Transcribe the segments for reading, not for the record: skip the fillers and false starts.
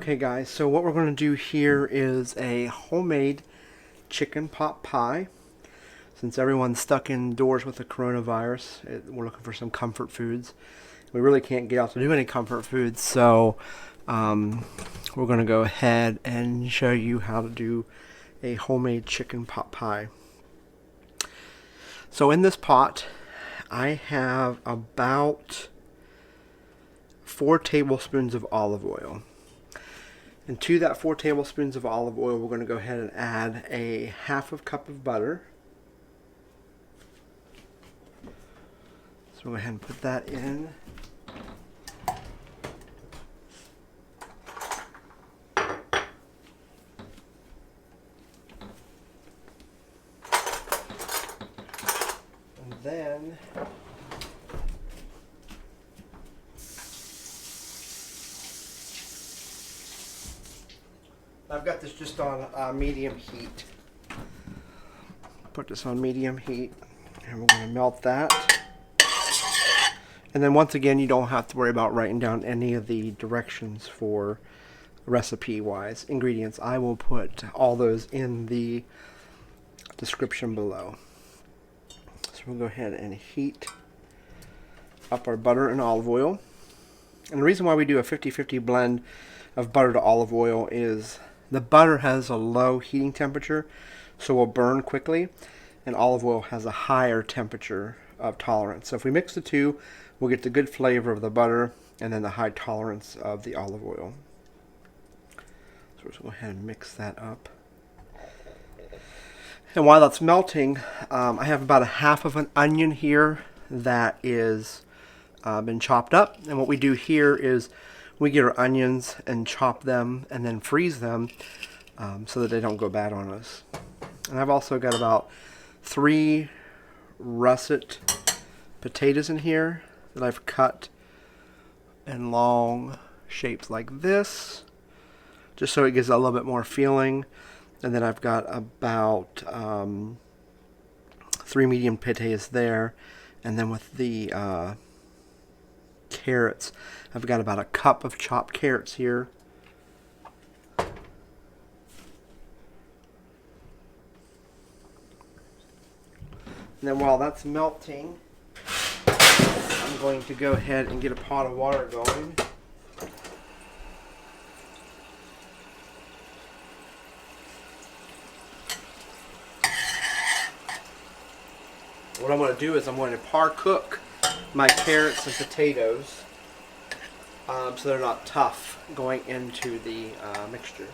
Okay guys, so what we're going to do here is a homemade chicken pot pie. Since everyone's stuck indoors with the coronavirus, we're looking for some comfort foods. We really can't get out to do any comfort foods, so we're going to go ahead and show you how to do a homemade chicken pot pie. So in this pot, I have about 4 tablespoons of olive oil. And to that 4 tablespoons of olive oil, we're going to go ahead and add a half of cup of butter. So we'll go ahead and put that in. And then I've got this just on medium heat. Put this on medium heat, and we're going to melt that. And then once again, you don't have to worry about writing down any of the directions for recipe-wise ingredients. I will put all those in the description below. So we'll go ahead and heat up our butter and olive oil. And the reason why we do a 50-50 blend of butter to olive oil is the butter has a low heating temperature, so will burn quickly, and olive oil has a higher temperature of tolerance. So if we mix the two, we'll get the good flavor of the butter and then the high tolerance of the olive oil. So we'll just go ahead and mix that up. And while that's melting, I have about a half of an onion here that is been chopped up. And what we do here is we get our onions and chop them and then freeze them so that they don't go bad on us. And I've also got about 3 russet potatoes in here that I've cut in long shapes like this, just so it gives a little bit more feeling. And then I've got about 3 medium potatoes there, and then with the carrots, I've got about a cup of chopped carrots here. And then while that's melting, I'm going to go ahead and get a pot of water going. What I'm going to do is I'm going to par cook my carrots and potatoes so they're not tough going into the mixture.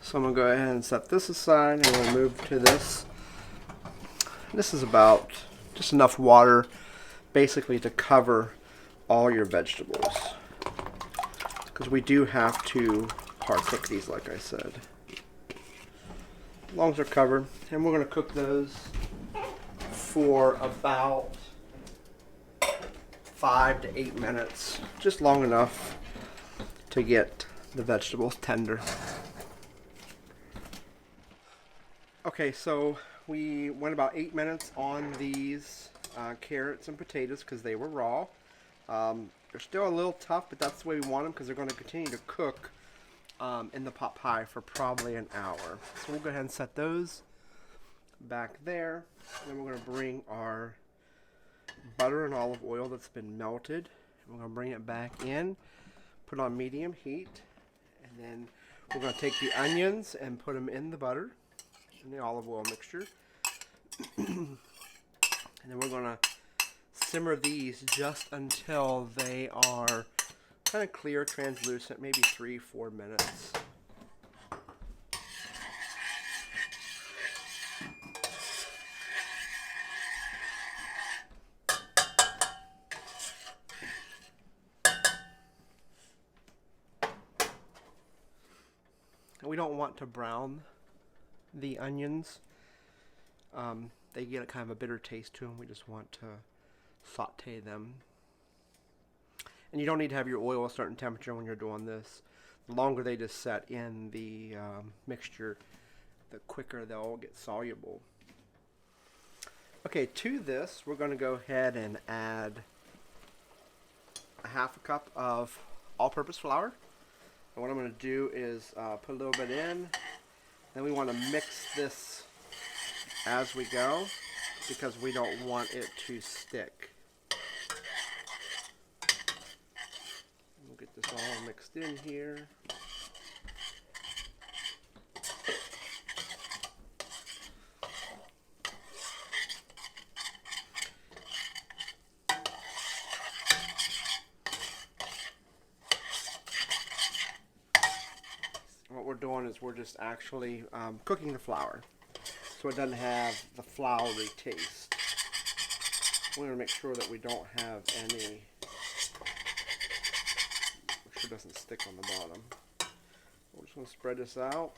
So I'm going to go ahead and set this aside, and we'll move to this. This is about just enough water basically to cover all your vegetables, because we do have to par cook these, like I said. As long as they're covered, and we're going to cook those for about 5 to 8 minutes, just long enough to get the vegetables tender. Okay, so we went about 8 minutes on these carrots and potatoes because they were raw. They're still a little tough, but that's the way we want them because they're going to continue to cook in the pot pie for probably an hour. So we'll go ahead and set those back there. And then we're going to bring our butter and olive oil that's been melted. We're going to bring it back in, put on medium heat, and then we're going to take the onions and put them in the butter and the olive oil mixture. And then we're going to simmer these just until they are kind of clear, translucent, maybe 3-4 minutes. And we don't want to brown the onions. They get a kind of a bitter taste to them. We just want to saute them. And you don't need to have your oil a certain temperature when you're doing this. The longer they just set in the mixture, the quicker they'll get soluble. Okay, to this, we're going to go ahead and add a half a cup of all-purpose flour. And what I'm going to do is put a little bit in. Then we want to mix this as we go because we don't want it to stick. We'll get this all mixed in here. What we're doing is we're just actually cooking the flour so it doesn't have the floury taste. We want to make sure that we don't have any, make sure it doesn't stick on the bottom. We're just going to spread this out,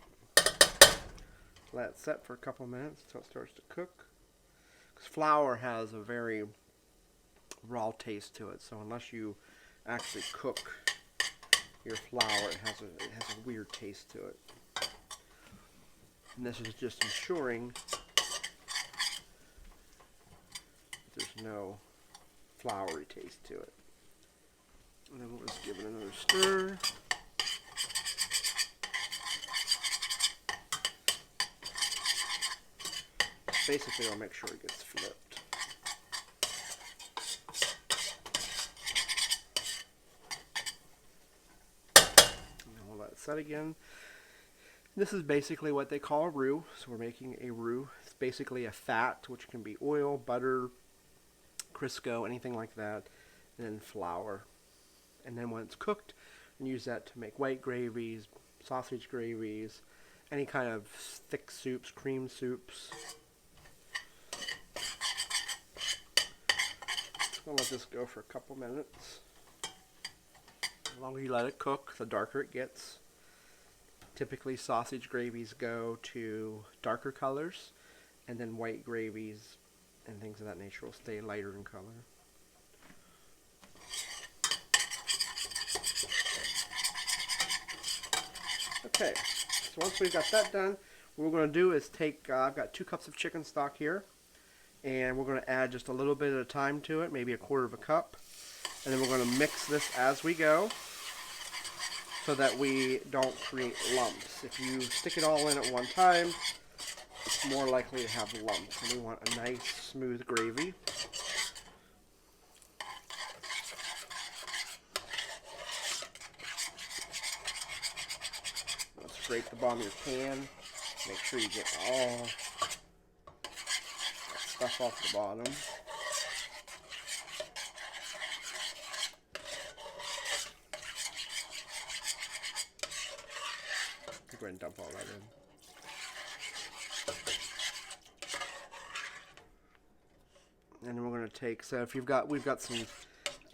let it set for a couple minutes until it starts to cook. Because flour has a very raw taste to it, so unless you actually cook your flour, it has a weird taste to it. And this is just ensuring there's no floury taste to it. And then we'll just give it another stir. Basically, I'll make sure it gets flipped. Set again. This is basically what they call a roux. So we're making a roux. It's basically a fat, which can be oil, butter, Crisco, anything like that, and then flour. And then when it's cooked, you can use that to make white gravies, sausage gravies, any kind of thick soups, cream soups. Just gonna let this go for a couple minutes. The longer you let it cook, the darker it gets. Typically, sausage gravies go to darker colors, and then white gravies and things of that nature will stay lighter in color. Okay, so once we've got that done, what we're going to do is take, I've got 2 cups of chicken stock here, and we're going to add just a little bit of thyme to it, maybe 1/4 cup, and then we're going to mix this as we go, so that we don't create lumps. If you stick it all in at one time, it's more likely to have lumps. And we want a nice, smooth gravy. Let's scrape the bottom of your pan. Make sure you get all that stuff off the bottom. Go ahead and dump all that in. And then we're going to take, so if we've got some,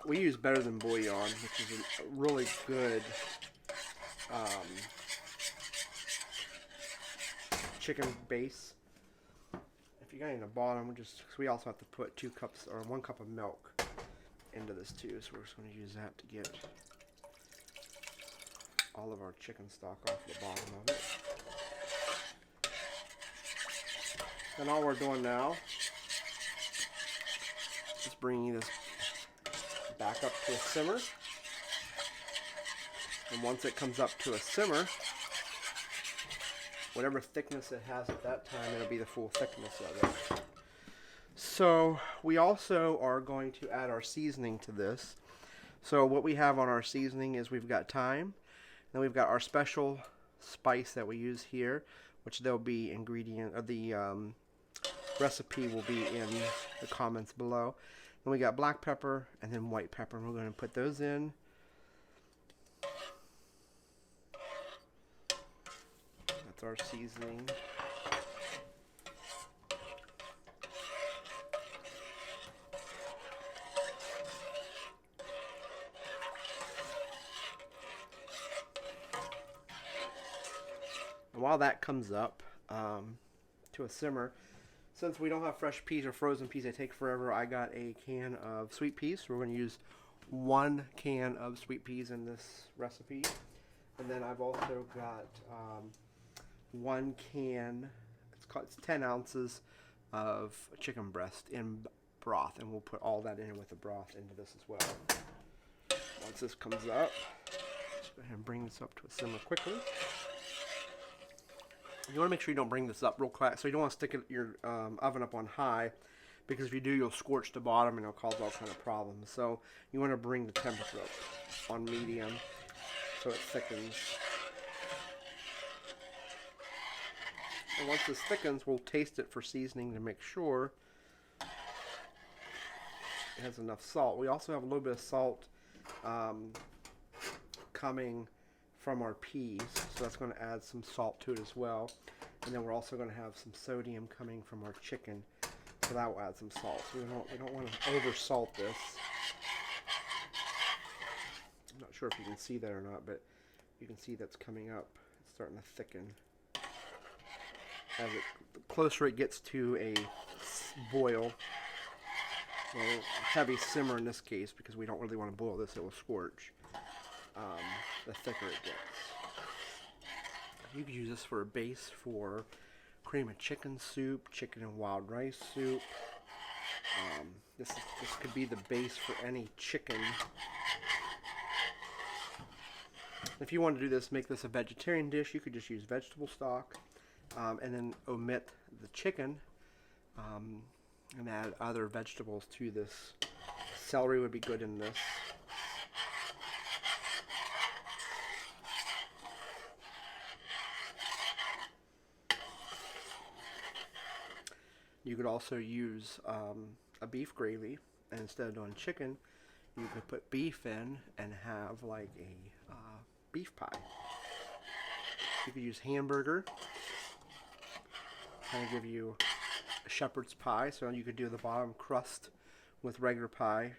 we use Better Than Bouillon, which is a really good chicken base. If you got any in the bottom, cause we also have to put 2 cups or 1 cup of milk into this too, so we're just going to use that to get all of our chicken stock off the bottom of it. And all we're doing now is bringing this back up to a simmer. And once it comes up to a simmer, whatever thickness it has at that time, it'll be the full thickness of it. So we also are going to add our seasoning to this. So what we have on our seasoning is we've got thyme. Then we've got our special spice that we use here, which there'll be ingredient, or the recipe will be in the comments below. Then we got black pepper and then white pepper, and we're going to put those in. That's our seasoning. And while that comes up to a simmer, since we don't have fresh peas or frozen peas, they take forever. I got a can of sweet peas. So we're going to use 1 can of sweet peas in this recipe. And then I've also got 1 can. It's 10 ounces of chicken breast in broth, and we'll put all that in with the broth into this as well. Once this comes up, just go ahead and bring this up to a simmer quickly. You want to make sure you don't bring this up real quick, so you don't want to stick your oven up on high, because if you do, you'll scorch the bottom and it'll cause all kind of problems. So you want to bring the temperature up on medium so it thickens. And once this thickens, we'll taste it for seasoning to make sure it has enough salt. We also have a little bit of salt coming from our peas, so that's going to add some salt to it as well. And then we're also going to have some sodium coming from our chicken, so that will add some salt. So we don't want to over salt this. I'm not sure if you can see that or not, but you can see that's coming up. It's starting to thicken. The closer it gets to a boil, well, heavy simmer in this case, because we don't really want to boil this, it will scorch, the thicker it gets. You could use this for a base for cream of chicken soup, chicken and wild rice soup. This could be the base for any chicken. If you want to do this, make this a vegetarian dish, you could just use vegetable stock, and then omit the chicken, and add other vegetables to this. Celery would be good in this. You could also use a beef gravy, and instead of doing chicken, you could put beef in and have like a beef pie. You could use hamburger, kind of give you a shepherd's pie, so you could do the bottom crust with regular pie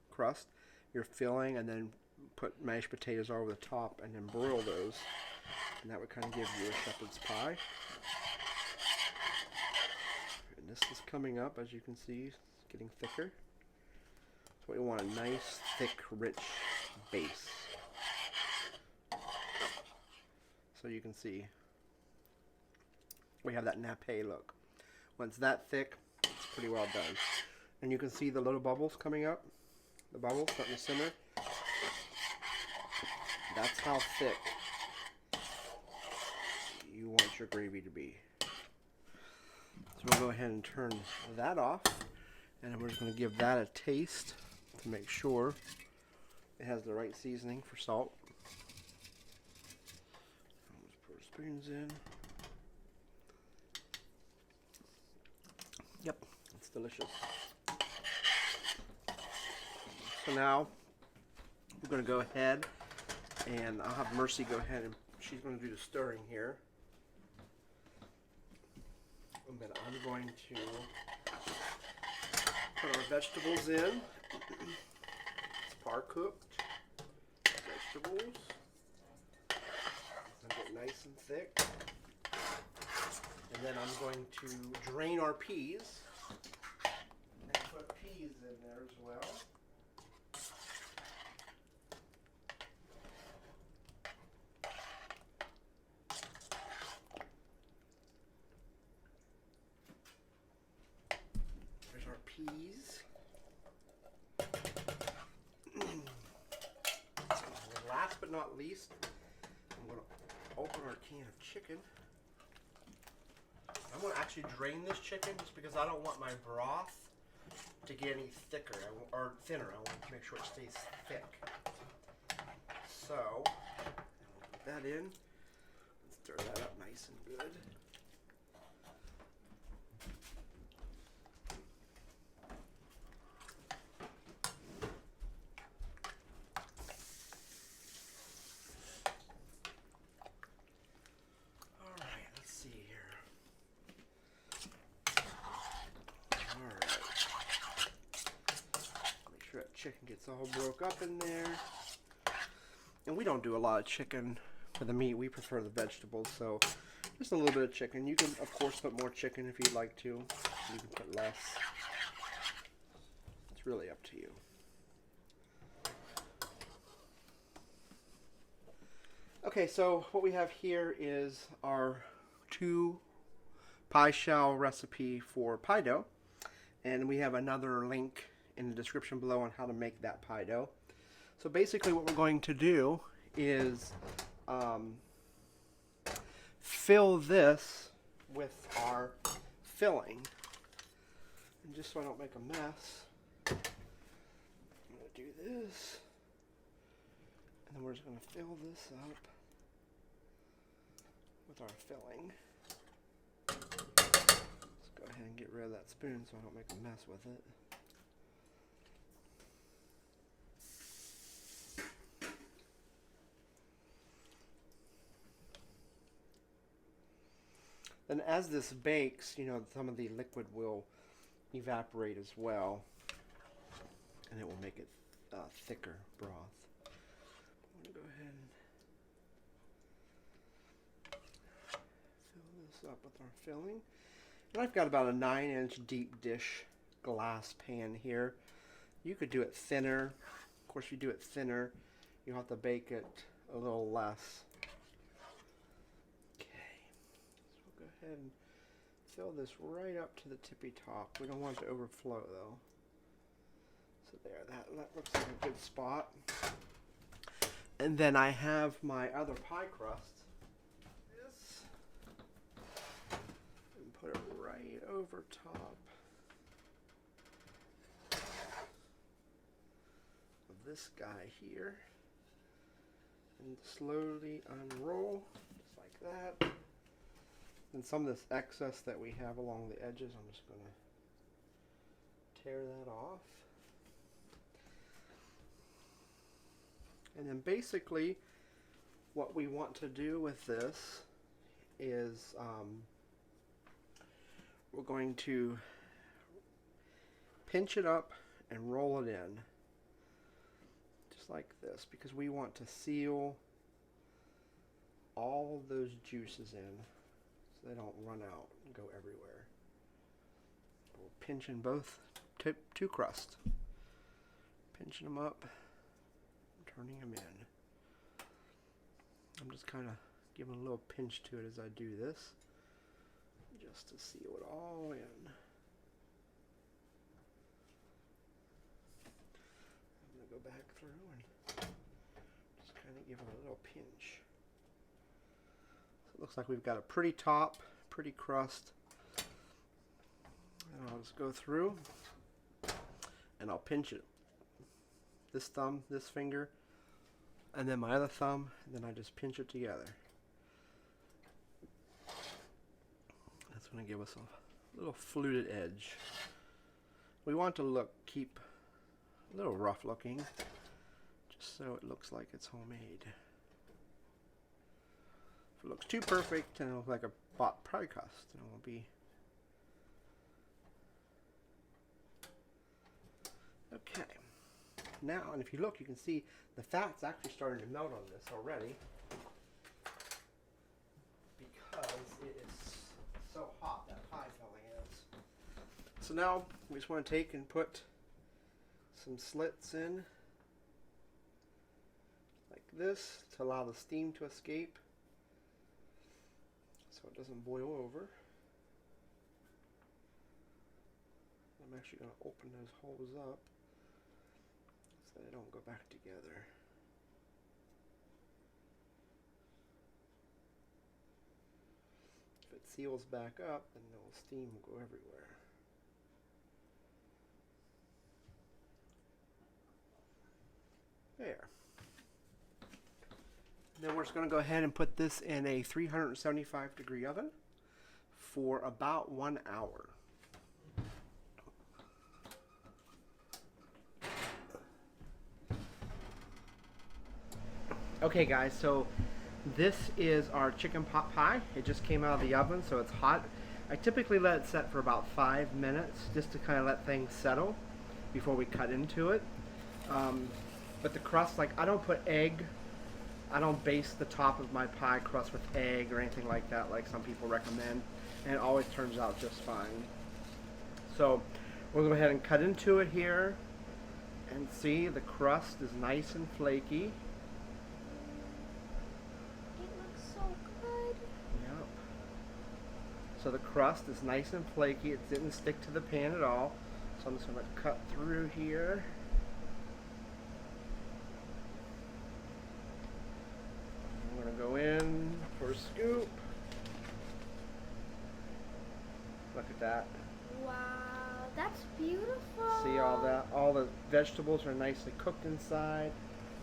crust, your filling, and then put mashed potatoes over the top and then broil those, and that would kind of give you a shepherd's pie. And this is coming up, as you can see, it's getting thicker. So we want a nice, thick, rich base. So you can see we have that nappe look. When it's that thick, it's pretty well done. And you can see the little bubbles coming up. The bubbles starting to simmer. That's how thick you want your gravy to be. So we'll go ahead and turn that off. And then we're just going to give that a taste to make sure it has the right seasoning for salt. Let's put our spoons in. Yep, it's delicious. So now we're going to go ahead and I'll have Mercy go ahead and she's going to do the stirring here. And then I'm going to put our vegetables in. It's par cooked vegetables. They get nice and thick. And then I'm going to drain our peas and put peas in there as well. There's our peas. And last but not least, I'm going to open our can of chicken. I'm going to actually drain this chicken just because I don't want my broth to get any thicker or thinner. I want to make sure it stays thick. So, we'll put that in. Let's stir that up nice and good. Chicken gets all broke up in there. And we don't do a lot of chicken for the meat. We prefer the vegetables, so just a little bit of chicken. You can, of course, put more chicken if you'd like to. You can put less. It's really up to you. Okay, so what we have here is our 2 pie shell recipe for pie dough. And we have another link in the description below on how to make that pie dough. So basically what we're going to do is fill this with our filling. And just so I don't make a mess, I'm going to do this. And then we're just going to fill this up with our filling. Let's go ahead and get rid of that spoon so I don't make a mess with it. Then as this bakes, you know, some of the liquid will evaporate as well, and it will make it thicker broth. I'm going to go ahead and fill this up with our filling. And I've got about a 9-inch deep dish glass pan here. You could do it thinner. Of course, if you do it thinner, you have to bake it a little less. And fill this right up to the tippy top. We don't want it to overflow though. So there, that looks like a good spot. And then I have my other pie crust. This. And put it right over top of this guy here. And slowly unroll, just like that. And some of this excess that we have along the edges, I'm just going to tear that off. And then basically what we want to do with this is we're going to pinch it up and roll it in. Just like this, because we want to seal all those juices in. So they don't run out and go everywhere. We'll pinch in both two crusts. Pinching them up, turning them in. I'm just kind of giving a little pinch to it as I do this, just to seal it all in. I'm going to go back through and just kind of give it a little pinch. Looks like we've got a pretty top, pretty crust. And I'll just go through and I'll pinch it. This thumb, this finger, and then my other thumb, and then I just pinch it together. That's going to give us a little fluted edge. We want to keep a little rough looking, just so it looks like it's homemade. If it looks too perfect, and it'll look like a bought pie crust, and it won't be. Okay. Now, and if you look, you can see the fat's actually starting to melt on this already, because it is so hot, that pie filling is. So now we just want to take and put some slits in, like this, to allow the steam to escape, so it doesn't boil over. I'm actually going to open those holes up so they don't go back together. If it seals back up, then the steam will go everywhere. There. Then we're just going to go ahead and put this in a 375-degree oven for about 1 hour. Okay guys, so this is our chicken pot pie. It just came out of the oven, so it's hot. I typically let it set for about 5 minutes just to kind of let things settle before we cut into it. But the crust, like, I don't put egg. I don't base the top of my pie crust with egg or anything like that, like some people recommend, and it always turns out just fine. So we'll go ahead and cut into it here, and see the crust is nice and flaky. So the crust is nice and flaky. It didn't stick to the pan at all. So I'm just going to cut through here. I'm going to go in for a scoop. Look at that. Wow, that's beautiful. See all that? All the vegetables are nicely cooked inside.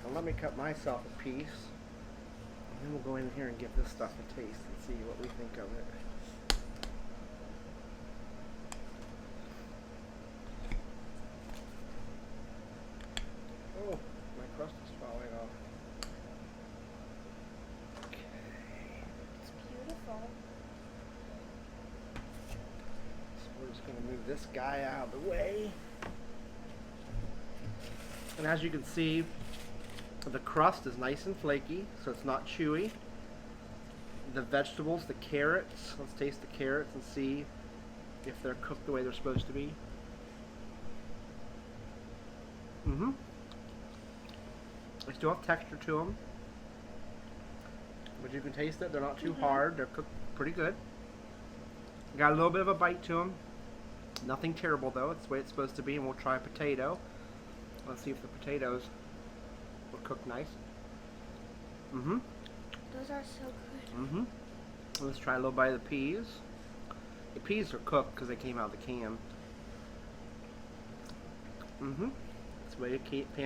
Now let me cut myself a piece. And then we'll go in here and give this stuff a taste and see what we think of it. Oh, my crust is falling off. Okay. It's beautiful. So we're just going to move this guy out of the way. And as you can see, the crust is nice and flaky, so it's not chewy. The vegetables, the carrots, let's taste the carrots and see if they're cooked the way they're supposed to be. They still have texture to them, but you can taste it. They're not too hard. They're cooked pretty good. Got a little bit of a bite to them. Nothing terrible though. It's the way it's supposed to be. And we'll try a potato. Let's see if the potatoes will cook nice. Those are so good. Let's try a little bite of the peas. The peas are cooked because they came out of the can. That's the way a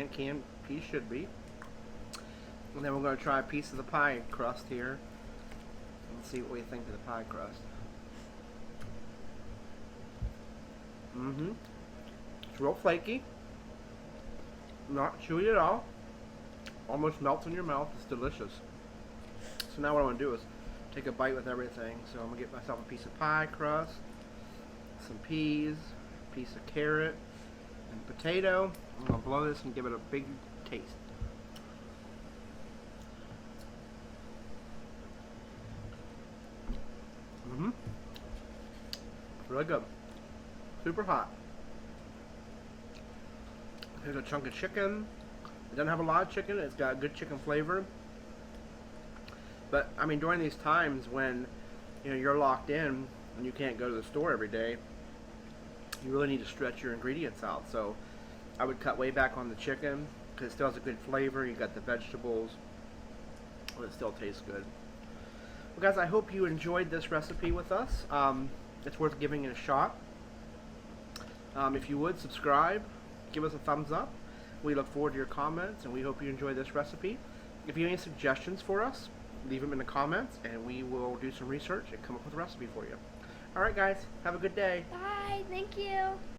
canned peas should be. And then we're going to try a piece of the pie crust here and see what we think of the pie crust. It's real flaky, not chewy at all, almost melts in your mouth. It's delicious. So now what I want to do is take a bite with everything. So I'm going to get myself a piece of pie crust, some peas, a piece of carrot, and potato. I'm going to blow this and give it a big taste. Really good. Super hot. Here's a chunk of chicken. It doesn't have a lot of chicken. It's got good chicken flavor. But I mean, during these times when you're locked in and you can't go to the store every day, you really need to stretch your ingredients out. So I would cut way back on the chicken because it still has a good flavor. You got the vegetables, but it still tastes good. Well, guys, I hope you enjoyed this recipe with us. It's worth giving it a shot. If you would, subscribe, give us a thumbs up. We look forward to your comments, and we hope you enjoy this recipe. If you have any suggestions for us, leave them in the comments, and we will do some research and come up with a recipe for you. Alright guys, have a good day. Bye, thank you.